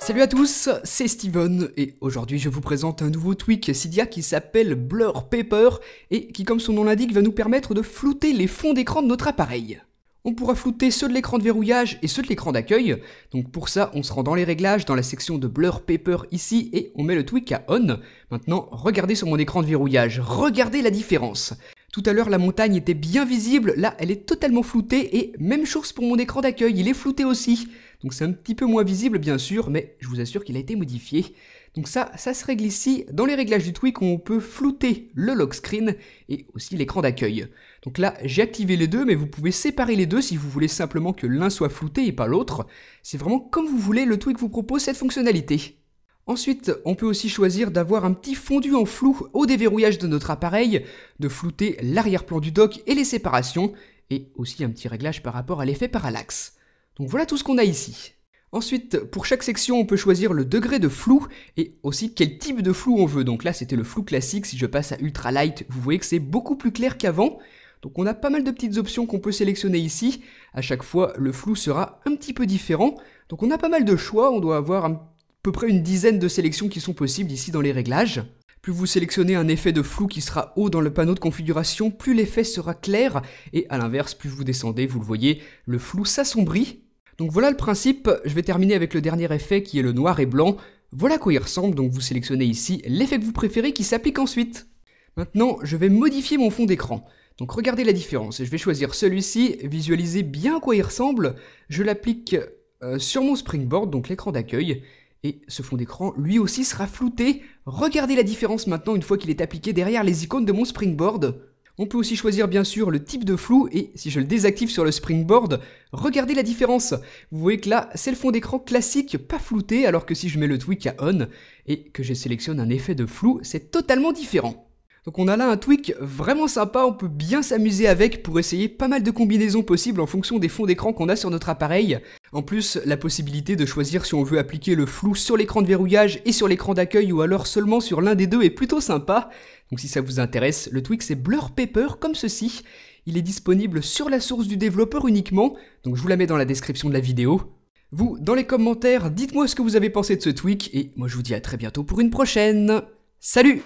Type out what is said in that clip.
Salut à tous, c'est Steven et aujourd'hui je vous présente un nouveau tweak Cydia qui s'appelle Blur Paper et qui, comme son nom l'indique, va nous permettre de flouter les fonds d'écran de notre appareil. On pourra flouter ceux de l'écran de verrouillage et ceux de l'écran d'accueil. Donc pour ça, on se rend dans les réglages, dans la section de Blur Paper ici et on met le tweak à On. Maintenant, regardez sur mon écran de verrouillage, regardez la différence. Tout à l'heure, la montagne était bien visible, là elle est totalement floutée et même chose pour mon écran d'accueil, il est flouté aussi. Donc c'est un petit peu moins visible bien sûr, mais je vous assure qu'il a été modifié. Donc ça se règle ici dans les réglages du tweak où on peut flouter le lock screen et aussi l'écran d'accueil. Donc là j'ai activé les deux, mais vous pouvez séparer les deux si vous voulez simplement que l'un soit flouté et pas l'autre. C'est vraiment comme vous voulez, le tweak vous propose cette fonctionnalité. Ensuite, on peut aussi choisir d'avoir un petit fondu en flou au déverrouillage de notre appareil, de flouter l'arrière-plan du dock et les séparations, et aussi un petit réglage par rapport à l'effet parallaxe. Donc voilà tout ce qu'on a ici. Ensuite, pour chaque section, on peut choisir le degré de flou et aussi quel type de flou on veut. Donc là, c'était le flou classique. Si je passe à Ultra Light, vous voyez que c'est beaucoup plus clair qu'avant. Donc on a pas mal de petites options qu'on peut sélectionner ici. À chaque fois, le flou sera un petit peu différent. Donc on a pas mal de choix. On doit avoir à peu près une dizaine de sélections qui sont possibles ici dans les réglages. Plus vous sélectionnez un effet de flou qui sera haut dans le panneau de configuration, plus l'effet sera clair. Et à l'inverse, plus vous descendez, vous le voyez, le flou s'assombrit. Donc voilà le principe. Je vais terminer avec le dernier effet qui est le noir et blanc. Voilà à quoi il ressemble, donc vous sélectionnez ici l'effet que vous préférez qui s'applique ensuite. Maintenant, je vais modifier mon fond d'écran. Donc regardez la différence. Je vais choisir celui-ci, visualisez bien à quoi il ressemble. Je l'applique sur mon springboard, donc l'écran d'accueil. Et ce fond d'écran, lui aussi, sera flouté. Regardez la différence maintenant une fois qu'il est appliqué derrière les icônes de mon springboard. On peut aussi choisir bien sûr le type de flou et si je le désactive sur le springboard, regardez la différence. Vous voyez que là, c'est le fond d'écran classique, pas flouté, alors que si je mets le tweak à On et que je sélectionne un effet de flou, c'est totalement différent. Donc on a là un tweak vraiment sympa, on peut bien s'amuser avec pour essayer pas mal de combinaisons possibles en fonction des fonds d'écran qu'on a sur notre appareil. En plus, la possibilité de choisir si on veut appliquer le flou sur l'écran de verrouillage et sur l'écran d'accueil ou alors seulement sur l'un des deux est plutôt sympa. Donc si ça vous intéresse, le tweak c'est Blur Paper comme ceci. Il est disponible sur la source du développeur uniquement, donc je vous la mets dans la description de la vidéo. Vous, dans les commentaires, dites-moi ce que vous avez pensé de ce tweak et moi je vous dis à très bientôt pour une prochaine. Salut!